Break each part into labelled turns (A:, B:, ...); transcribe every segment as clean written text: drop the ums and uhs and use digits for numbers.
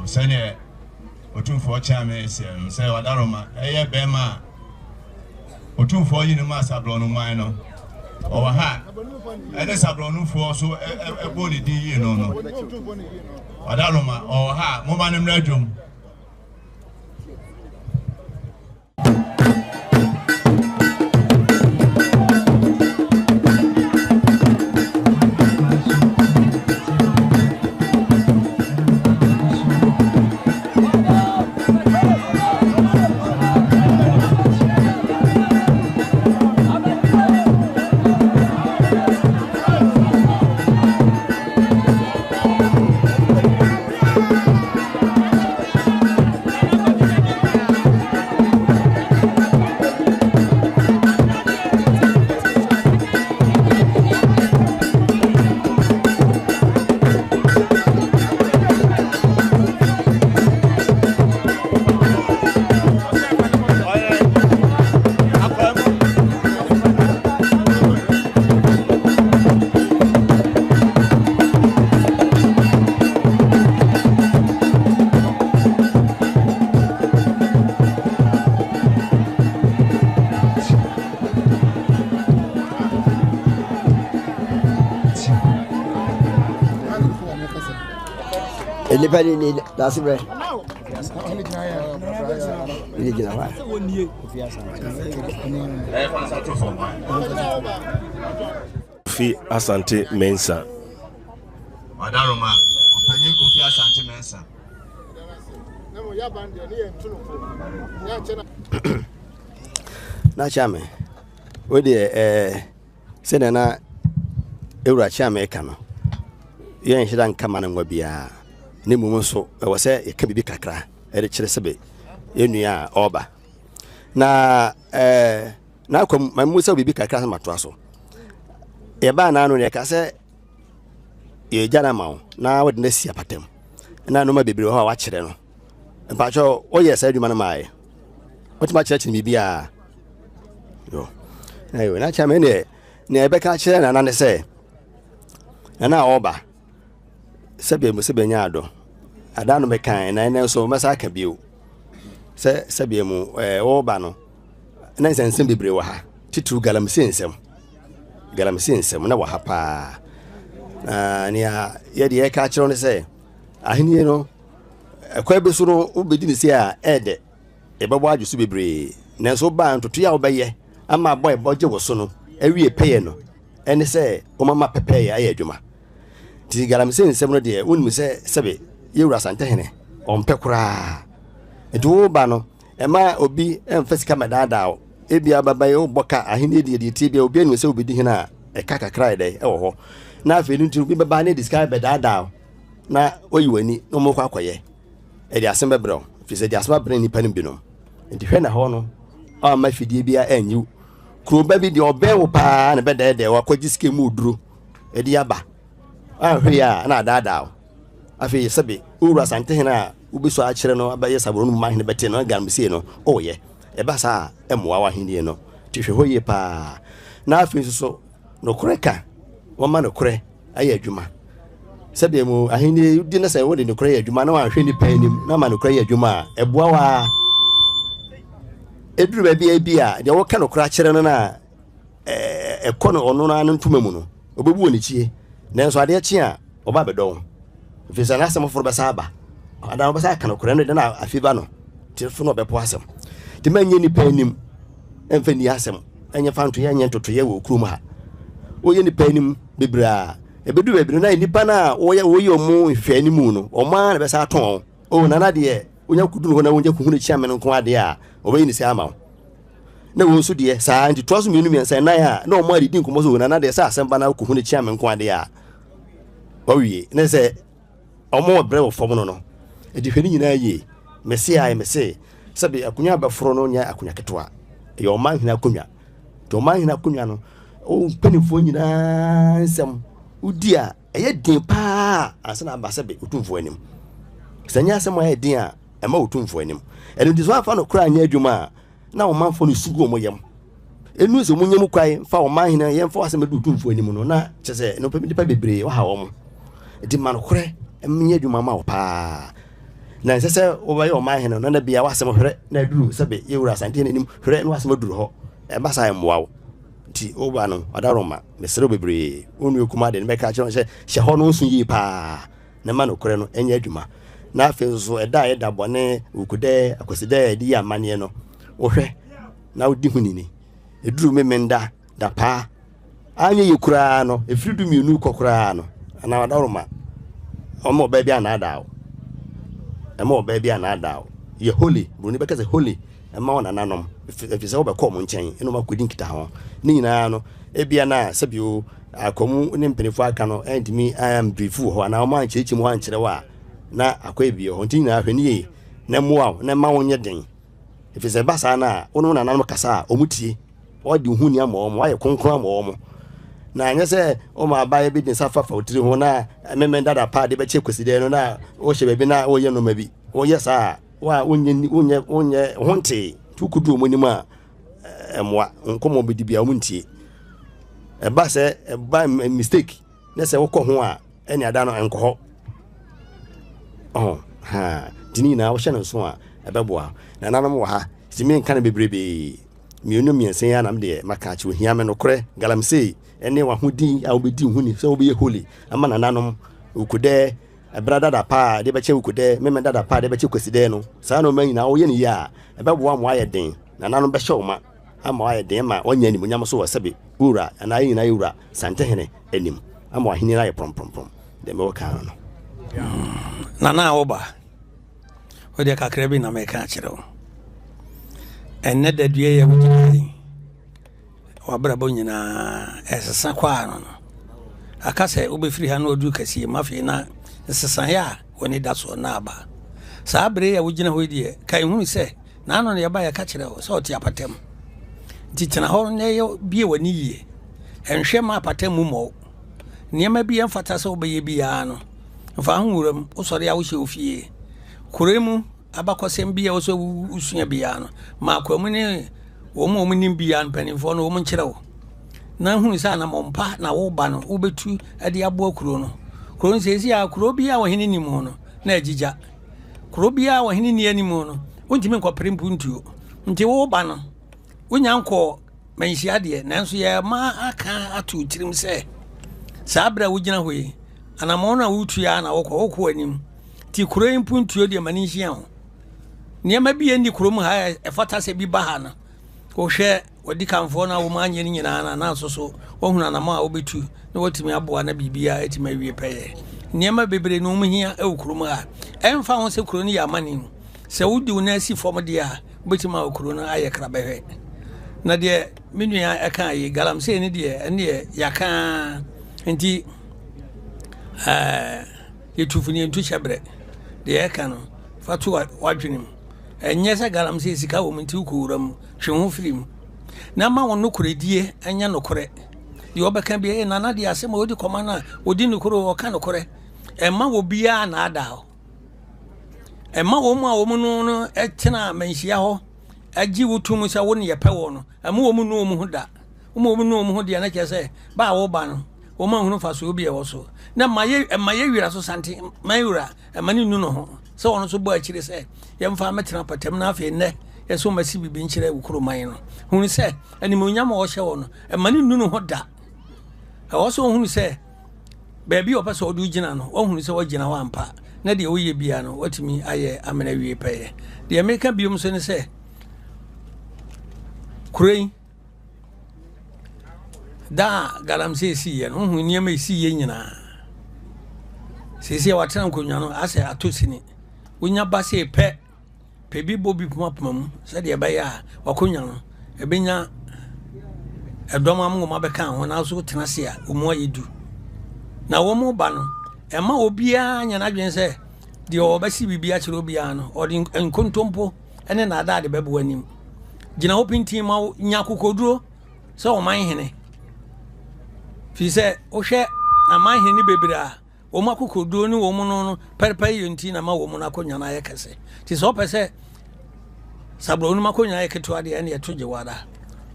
A: Sene otumfo chame say wadaroma eye bema otumfo yinu ma Sabronum man no o wa ha ene Sabronum fo so eboni din yi no no wadaroma o ha mo ba nem radwom
B: Independent, that's it.
C: Fi Asante Mensa.
A: Madaroma, Openyu Kofi Asante Mensa.
B: Na chame. We de say na ewura chame ka no. Ye nhira nka ma nwa bia. Ne mumu so e wo say e ka bibi kakra. E de kire sebe enua oba. Na na akom mamu say bibi kakra ma to aso. E ba na no ne ka say ye jana mawo na wode na sia patem. Na no ma bebre ho a wa kire no. Mpacho o yes adwuma na mai. Otima kire kire bibia. Yo. Ayo na chame ne ebe ka kire na ne say. Na oba. Sebe mu sebe nya ado. Ada no mekan na so masa ka bio. Sebe mu oba no. Na nsensem bebre wa ha. Titru galamsi nsem. Galamsi nsem na wa ha pa. Nia ye de ka kire no say. Ahini no akwa be so no obedi ni se a ede ebebo adwusu bebre nanso ba ntoto ya obeye ama boy boje wo so no awie peye no ene se o mama pepe ya adwuma ti galamse nsem no de wonu se sebe yewura sante hene on pekura edo ba no ema obi emfasika medada o ebia babaye oboka ahini de ti bia obi enu se obedi hena e kakakra ede e wo ho na afi ni ntu bi baba ne describe medada na oyiwani no mo kwa kwaye edi asembe bro fi se di asema bre ni panim bi no enti hwe na ho no a ma fidie bia anyu kro ba bi di obe wo pa na be de wa kwaji ske mu duro edi aba a hwe ya na dada afi sebe ura sante hena ubiso a kire no abaye Sabronum Omahene bete no gamsie no oye e ba sa emwa wa henie no ti hwe hoye pa na afi so no koreka wo ma no kore aye adwuma sebe mu ahini di na say wo de no kore adwuma na wa hwe ni panim na ma no kore adwuma eboa wa eduru ba bia de wo ka no kore akire no na ekono ono na ntuma mu no obebu oni chie nanso ade chi a oba bedon fi sa na asem foro be sa aba ada oba sa ka no kore no de na afiba no ti fo no be po asem de manye ni panim emfa ni asem anya fanto ya nya ntoto ye wo kurum ha wo ye ni panim bebra ebedu bebre na nipa na wo ye omu hwe animu no oma na be sa ton o na na de onya kudu no na onya kuhunu chiame no nko ade a obayi ni si ama na wo nso de sa anti toso mienu miensa na ya na omo adidi nkomo so na na de sa asemba na kuhunu chiame nko ade a owie na se omo bre wo fom no no e de hwe ni nyina ye mese ai mese sabe akunya ba foro no nya akunya ketwa e Omahene akunya to Omahene akunya no o penifo nyina nsem udia eye din pa asana abasabe utumfo anim sanya asem aye din a ema utumfo anim enu diso afa no kra anya adwuma na o manfo no sugu omoyam enu so munyam kwai fa Omahene ye mfa asem utumfo anim no na chese no nipa bebre wa ha wo mo di man kore emnya adwuma ma wo pa na sese wo ba ye Omahene no na bia wasem hwere na duru sabe yewura sante anim hwere no wasem duru ho e ba sa emwa ti oba no adaroma mesero bebre onu ekuma de meka kire she ho no nsu yi pa na ma no kore no enya adwuma na afi so eda bone ukude akoside di amane no ohwe na odi hunini eduru memenda da pa anya yekura no efridu mienu kokura no na adaroma omo ba bia na adawo emo ba bia na adawo ye holy bruni beka se holy ema ona nanom efise wo be ko mo nchen eno makodi nkita ho ni nyina no ebia na sabio akomu ne mpenifu aka no endimi am briefu ho na o anchechi mu ankere wa na akwa ebie ho nti nyina hwani na muwa na ma wonye den efise basa na ono na nanom kasa omutie odi huni ama o mo aye konkron ama o mo na anya se o ma ba bi din safa fa otiri ho na memenda da pa de be che kweside no na o hye bebi na o ye no mabi o ye sa wa onye honte tukudu omonima emwa nkomo bidi bia omuntie e ba se e ba mistake na se wokọ ho a eni ada no enko ho ha dini na wo hye no so a ebeboa na nanam wo ha simi nka na bebrebe mienu miensen ya nam de makachi ohia me no kore galamsey ene wa hodi a obedi huni so obi holy ama na nanom ukude brada da pa de be che wukude me dada pa de be che kweside no saa no ma nyina wo ye ne ya e be boa mo aye den na nanu be hye wo ma ama aye den ma onya ni munyam so wo sebe ura na ayi na ura santehene anim ama Omahene aye prom de me wo kan no
D: na oba o de kakra bi na me kan kire wo enne da due ye wujiri wa brabo nyina esesa kwa no akase obefiri ha na odu kasiye mafi na esesa ya woni da so na aba saa bre ya wugina ho die kai hu se na ano ne ba ya ka kire wo so oti apatem titena ho ne ye bie wani yie enhwe ma apatem mu mo niema bi emfata se obeye bia no mfa huram usori ya wo hye ofie kuremu abakosem bia wo so usua bia no ma kwamu ne wo mo nim bia no panifo no wo nkire wo na hu se na mompa na wo ba no wo betu ade abo akuro no kuro nsesi ya kuro bia wo hene nim no na agigya kuro bia wo hene ni anim no wontimi nkopere mpuntuo nti wo ba no wonya nko manhia de nanso ye ma aka atu tirim se sabra wugina hoyi anamo na wutu ya na wokɔ anim ti kuro mpuntuo de manhia ho niema bi andi kuro mu ha efata se bi ba ha na wo hwɛ wadi kanfo na wo ma anye nyina na so wo huna na ma obetu na wotimi aboa na bibia etima wie pɛyɛ niema bebre no mu hia e kuro mu ha emfa ho se kuro ni ya mani se wudi na si fom de a betima kuro no aye krabɛhwɛ na de menua aka yi galamse ni de ene yaka nti yetufuni ntu chebre de aka no fatu wadwenim enye se galamse sika wo mti ukuram hwe ho firim na ma won nokoredie anya nokore de obeka bia na na de asema odi koma na odi nokoro o ka nokore emma wo bia na ada ho emma wo mu a wo mu no etena manhia ho agi wotum se wo ne yepe wo no emma wo mu no mu ho da wo mu no mu ho de na kyese ba wo ba no wo ma hunu fa so obi e wo so na maye wira so sante mayura emma ni nu no ho se wono so bo akire se yemfa metena patem na afi ne yeso masi bibi nkire wukuro man no hunu se animonyam wo hye wo no emma ni nu no ho da e wo so hunu se baabi opese odu gina no wo hunu se wo gina wa mpa na de wo ye bia no watimi aye amena wie peye de America biom so ne se kurei da galamse si ye no hu niema si ye nyina sisi watena nkonwa no ase atosini wonya base pe bi bobi pumapum se de ba ya wakonwa no ebenya edoma amoma beka ho na so tena se a omu ayedu na wo mu ba no ema obia nya na dwen se de obasi bibia kire obia no odi nkontompo ene na ada de bebo anim gina opinti ma nya kokoduro se Omahene fi se o hwe Omahene ni bebira o makokoduro ni wo mu no perpe yonti na ma wo mu na konya na yekese ti so pese Sabronum makonya yeketo ade ene yetoje wada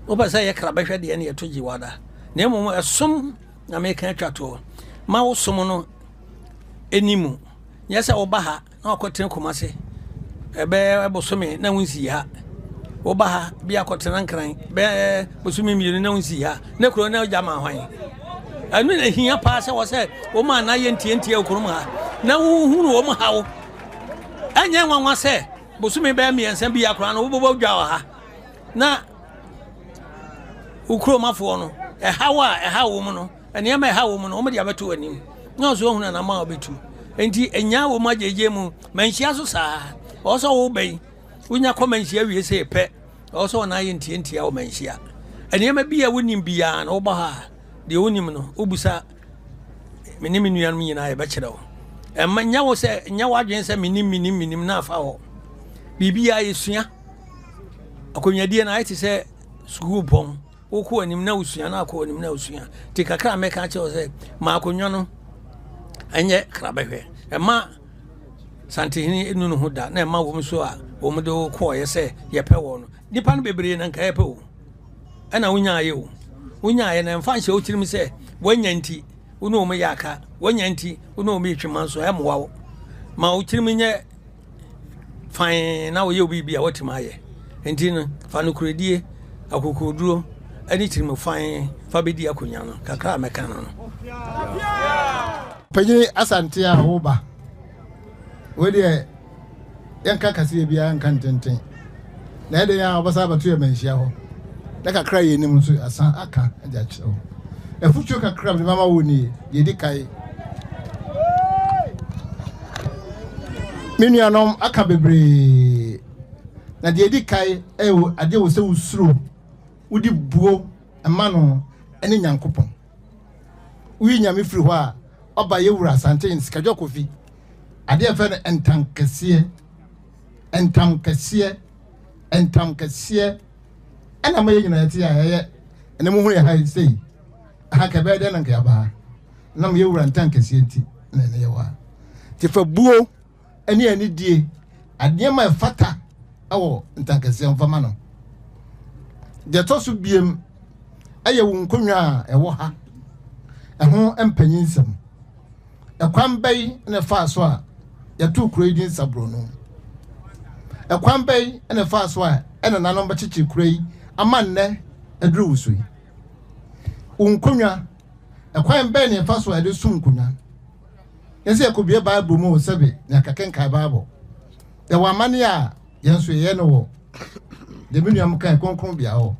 D: o pese ye krabehwe de ene yetoje wada na emu esom na me kan twato ma wo som no enimu yesa oba ha na okoten komase ebe bosome na wunsi ha oba ha bia kotena nkran be bosome mienu na wunsi ha na kuro na jama hwan anu na hia pa se wo se wo ma na ye ntientie okurum ha na wo hunu wo ha wo anya nwanwa se bosome be miensa bia kura na wo bobo dwa ha na ukuro mafo no ha wo mu no ene ma ha wo mu no mo de abeto anim na so hunu na ma obetu enti enya wo majeje mu manhia so saa oso wo bai unya komanhia wie se pe oso na ye ntientia wo manhia ene ma bia wonim bia na wo ba ha de wonim no obusa menim nuan nyina ye be kire wo emma nya wo se nya wadwen se menim na afa wo bibia yesua akonwadie na ayete se school pon oku anim na usua na akọ anim na usua ti kakra meka che wo se ma akonwa no enye krabehwe ema santehini enu no ho da na ema wo so a wo mo de ko ye se ye pe wo no nipa no bebre na nka ye pe wo ana wonya ye wo wonya ye na mfa nche o kirim se wonya nti wo mo ya aka wonya nti wo mo etwema so emwa wo ma o kirim nye fine na wo ye obi bia wotima ye enti no fa no kuredie akokoduro ani kirim fine fa bedi akonya no kakra meka no
E: Pagini asante a woba we de yanka kase bia yanka ntenten na de ya obasa batu ya manhia ho na kakra ye nim nso asa aka aja kyerɛ efutuo kakra me mama woni ye di kai menuanom aka bebre na de di kai ade wo se usuro wodi buo ama no ene nyankopɔn wi nyame firi hɔ a oba ye wura asante nsikadwo kofi ade efe no entam kɛseɛ ana ma ye nyina yɛte a yɛ ene mu hu yɛ ha sei ha ka bɛ de na nka ba na me ye wura entam kɛseɛ nti na ne yɛ wa ti fa buo ene ani die ade ma fata awo entam kɛseɛ mfama no de to so biem aye wo nkonwa a ɛwɔ ha ɛho empanyinsam ɛkwan bɛyi na fa so a yɛto kuro yi Sabronum ɛkwan bɛyi na fa so a ɛna nanom bɛkyekye kuro yi ama nnɛ aduru wuso yi nkonwa ɛkwan bɛyi na fa so a ɛde sum nkonwa yɛsɛ yɛkobie Bible mu sɛbe na kakenka Bible yɛwɔ amane a yɛnso yɛ no wɔ de menuam kan konkron bia hɔ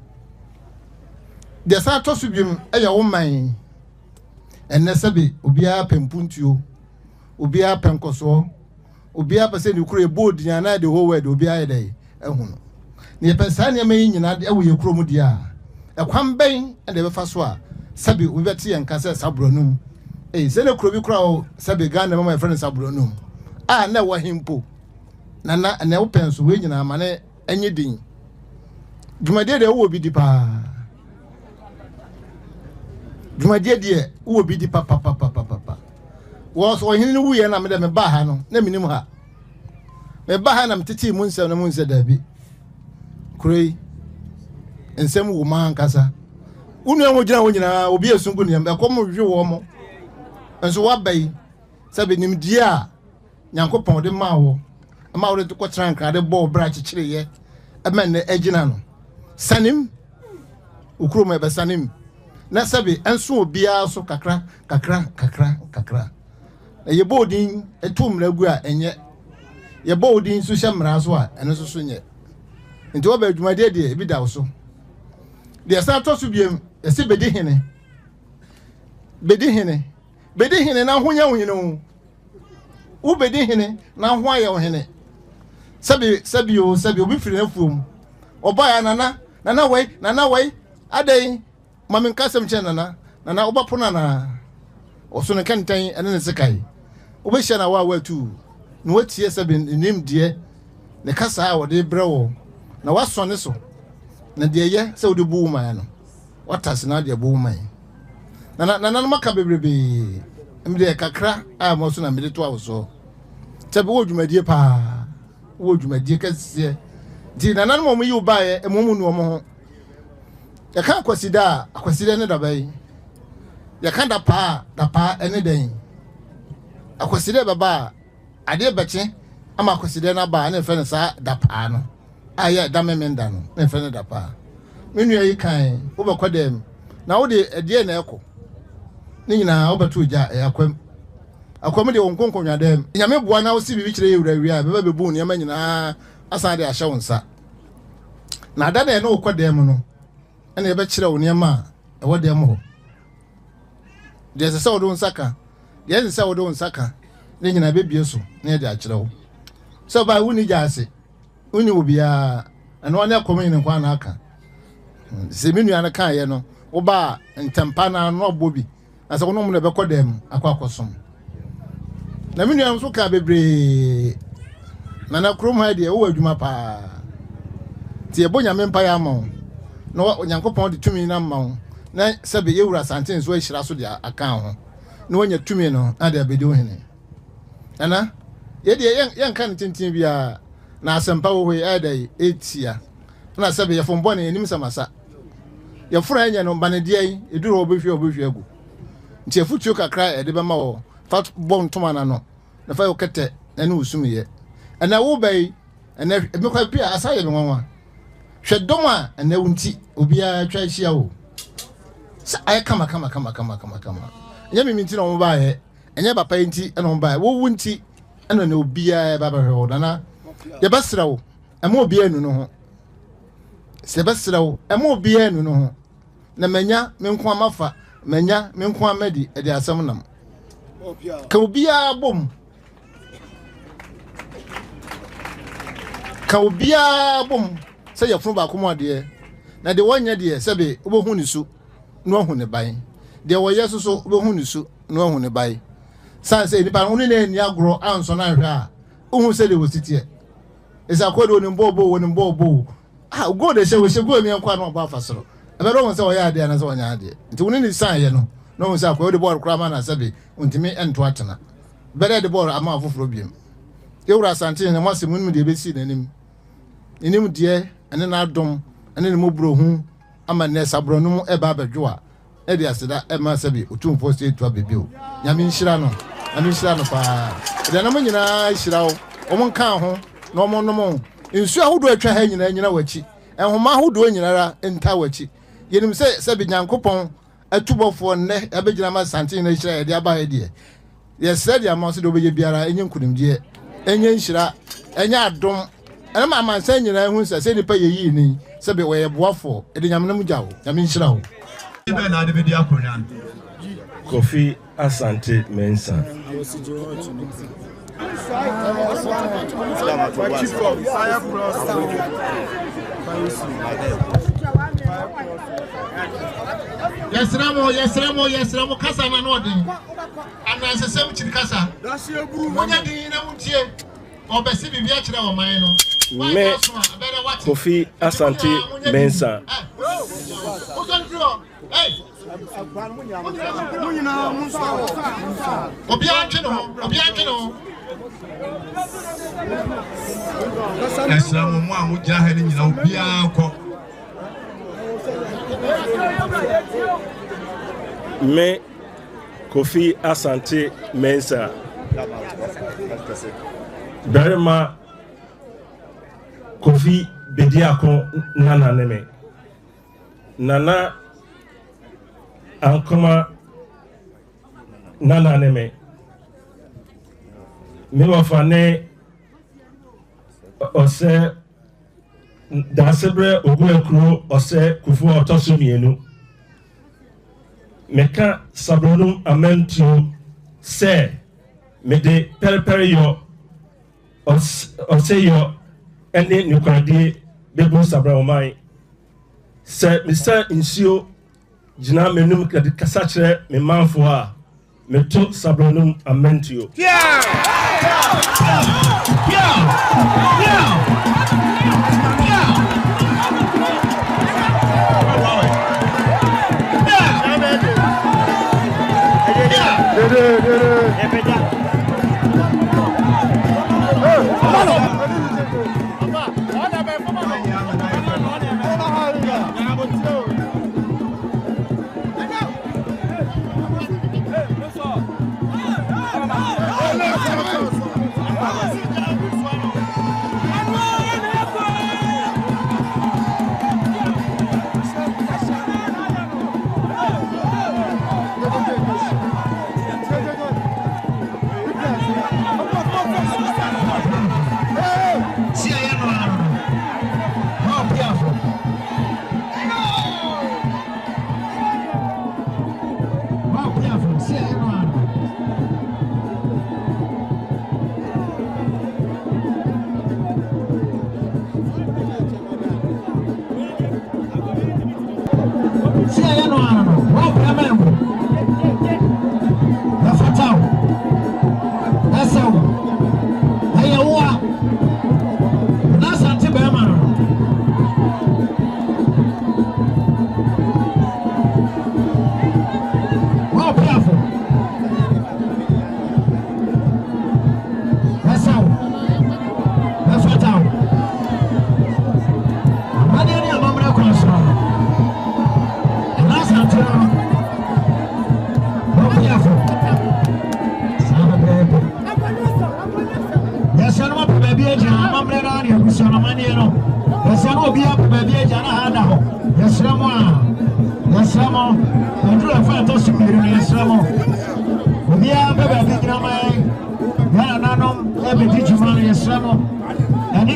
E: de sa to so biem ɛyɛ wo man enne sebe obiara pempuntuo obiara penkoso obiara pese ne kuro e board nya na de whole world obiara dey ehunu ne pesa ne mai nyina e wo ye kuro mu dia ekwan ben e de be fa so a sebe obeti enka se Sabronum se ne kuro bi kura o sebe Ghana mama e friend Sabronum na wo himpo na wo penso we nyina amane enye din dwumade de wo bi di pa dwumade de wo bi di pa wo so hin wu ye na me de me ba ha no na minim ha me ba ha na mtete mu nsem na mu nse da bi kurei ensem wo man kasa unu enwo gina wo nyina obi esungu ne me ko mo hwe wo mo enso wa bai sabe nim die a nyankopon de ma wo de ko tranka de bo bra chichire ye e men agina no sanim ukuro me be sanim na sabe enso obia so kakra ye bodin etum lagu a enye ye bodin so hyemra so a eno so nye nti wo ba adwumade de bi da so de sa to so biem ese bedi hene na honya hene wo bedi hene na ho aye wo hene sabi obi firi na fuom oba ya nana wei adai mamin kasam che nana oba pona na oso ne kantan ene ne sekai oba hia na wa tu no watie sabi nim de ne kasa a wode brewo na wasone so na de ye se wode bu man no watase na de bu man na maka bebrebe mi de kakra a mo so na mi de to awoso sabi wo dwumadie pa wo dwumadie kase di na mo mu yi ba ye mo mu no mo ho ya kan akwasida ne da bai ya kan da pa ene den akwasida baba ade beche ama akwasida na ba na fe ne sa da pa no aya da memenda no na fe ne da pa menu yi kan wo be kwadem na wo de ade na eko ni nyina wo beto ja akwam de wonkonkonwa dem nyame boa na wo si bibi kire yewura wi a beba bebu ne ma nyina asa de ahye wonsa na da na wo kwadem no ene be kire wo ne ma e wo dem ho de se wo do nsaka de se wo do nsaka ne nyina bebie so ne de akire wo so ba wuni jase wuni obia ene wona komi ne kwa na aka se menu ana kan ye no wo ba ntempa na no obobi asa wo no mu ne be kodem akwakosom na menu am so ka bebre na krom ha de wo adwuma pa ti e bonya mempa ya ma no onyankopon de tumi na ma na sebe yewura santen so ahira so de aka ho na wonya tumi no ade abedi wo hene ana ye de yen kan tintin bia na asempa wo he ade etia na sebe ye fombo ne enim samasa ye fura enya no banedie eduro obehwe agu nti efutuo kakra ede be ma wo fat bon toma na no na fa yo kete na ne usumiye ana wo bai ana me kwa pia asaye me nwanwa hwe doma ana wunti obia twa hia wo sa ay kama enya me minti na wo ba he enya papa nti na wo ba wo wunti ɛna na obiara ba bɛhwɛ wo nana yɛbɛsrɛ wo ɛma obiara nu no ho sɛ yɛbɛsrɛ wo ɛma obiara nu no ho na manya me nko amafa manya me nko amadi ɛde asɛm nam ka obiara bom ka obiara bom sɛ yɛfunu baako mu adeɛ na de wɔnyɛ deɛ sɛbe wobɛhu ne su na wahu ne ban deɛ wɔyɛ so wobɛhu ne su na wahu ne ban san sɛ nipa no ne ni agorɔ anso na hwɛ a wohu sɛ de wɔsitiɛ ɛsɛ akɔde wɔ ne mbɔɔbɔ go de hyɛ wɔhyɛ go mi nkwa na ɔba afa soro ɛbɛdɔ wɔn sɛ wɔyɛ adeɛ na sɛ wɔnyɛ adeɛ nti wɔn ne san yɛ no na wɔn sɛ akɔde bɔɔl koraa ma na sɛbe ntumi ɛnto atena bɛdɛ de bɔɔl ama afoforo biem ewura asante na mo asɛm no de bɛsi n'anim enim deɛ ɛne na adom ɛne ne mobro hu ama ne Sabronum ɛba abɛdwo a ɛde aseda ɛma sɛbe otumfo sɛ etu abebio nyame nhyira no paa ɛde na mo nyinaa hyira wo ɔmo nka ho na ɔmo nom nsu ahodo atwa ha nyina wachi ɛhoma ahodo nyinara nta wachi yenim sɛbe nyankopɔn atubɔfo nnɛ ɛbɛgyina ma sante na hyira ɛde aba ha deɛ yɛsɛ de ama so de obɛyɛ biara enye nkunimdeɛ enye nhyira enye adom ɛna ma amansa nyinaa hu sɛ nipa yɛyi ni sɛbe wɔyɛ boafo ɛde nyame nam gyawo nyame nhyira wo
A: ibe na de bedi akonya
C: Kofi Asante Mensah.
E: Yesramo kasa na no den ananse sem chiri kasa monya din na muntie obesi bibia kire wo man no
C: Me Kofi Asante Mensah.
A: Esra mo a mo gya ha ni nyina obia akọ
C: Me Kofi Asante Mensah. Barima Kofi Bediako Nana Neme. Nana Ankoma Nana Neme. Me wafane ose dasebre oguekro ose kufu otoso mienu. Meka Sabronum amentu se me de periperi yo ose yo ene nukwade bebo Sabronum se Mr. Insio jina menum kadi kasachre me manfo a me to Sabronum amentu.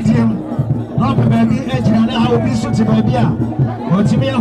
F: stadium. Not a baby, and I will be suited by Bia. What's me?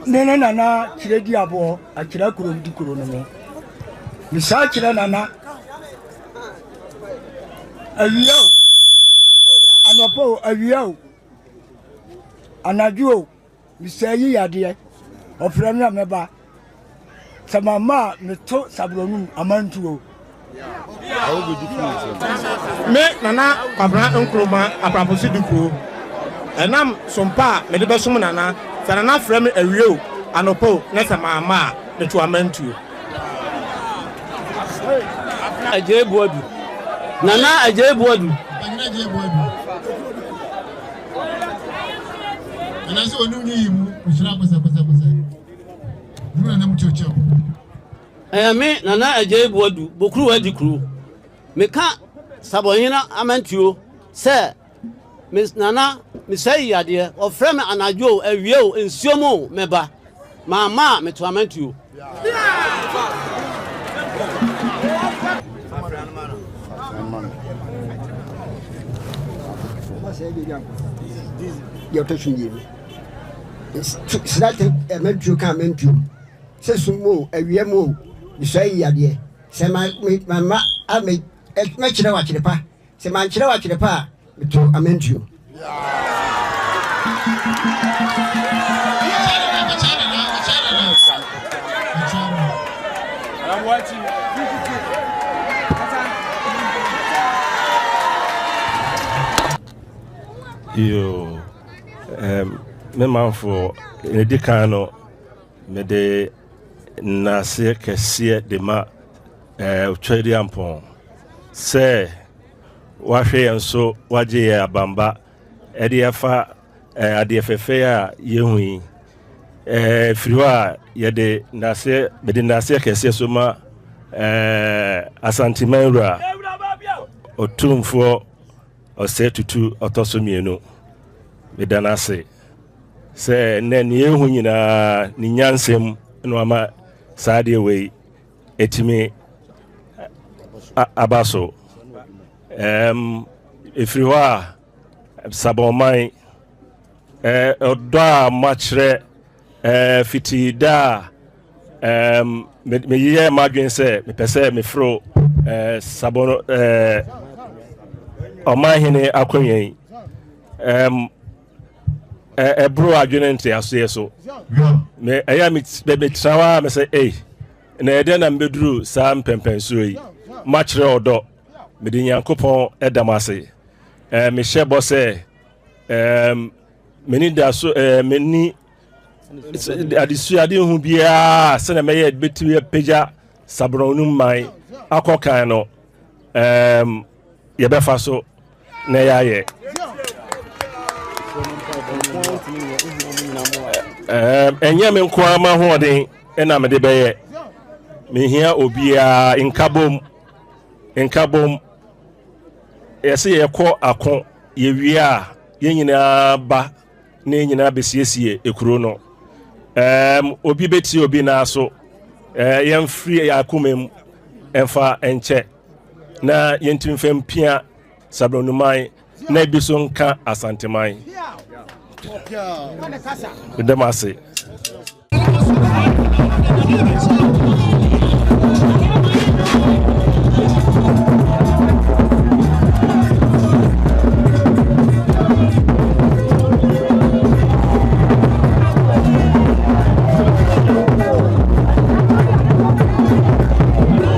F: Nene nana chire diabo achira kuro di kuro no misa chire nana awiyo anopo awiyo anajuo misa yi yade ofra mi ameba samama meto sabronum amantuo
E: me nana kwabra nkroma apraposi dikuro enam sompa me de besom nana sanana frame awiyo anopo na samama meto amantuo
G: ajebuadu nana ajebuadu
E: anase onu nyi mu usira kosa nuna na muchocho
G: me nana ajebuadu bokuru wadi kuru meka sabohina amantuo se nana misai yade o frame anajo awieo ensiomo meba mama meto amantuo
F: Sidate ementu ka mentu sesumo awiemo misai yade se mama ame mechire wa chirepa se man chire wa chirepa meto amentu
C: Yo, me man for edikano me de nase kese de ma utwedi ampon se wahwe enso waje ya abamba ede afa ade afefe a yehui friwa yede nase be de nase kese so ma asantimanra otumfo ose tutu otosomienu medanase se nen yehu nyina ni nyansem no ama saade we etimi abaso ifriwa sabomai odo machre fitida me ye madwen se me pese me fro sabono Omahene akonyen bro adwene nte aso so me eya me trawa me say na ede na mbeduru sa mpempenso yi machre odo me de Nyankopon edamase me hyebo se meni da so meni adisu ade hu bia se na meye betiwe peja Sabronum mai akokan no ye befa so na yaye enye me nkwa ma hoden na me de beye me hia obia inkabom yesi ye kɔ akon ye wia ye nyina ba na nyina besiesie ekuro no obi beti obi na so yem free akomem emfa enche na yentimfem pia Sabronumai na biso nka asantemai ndemase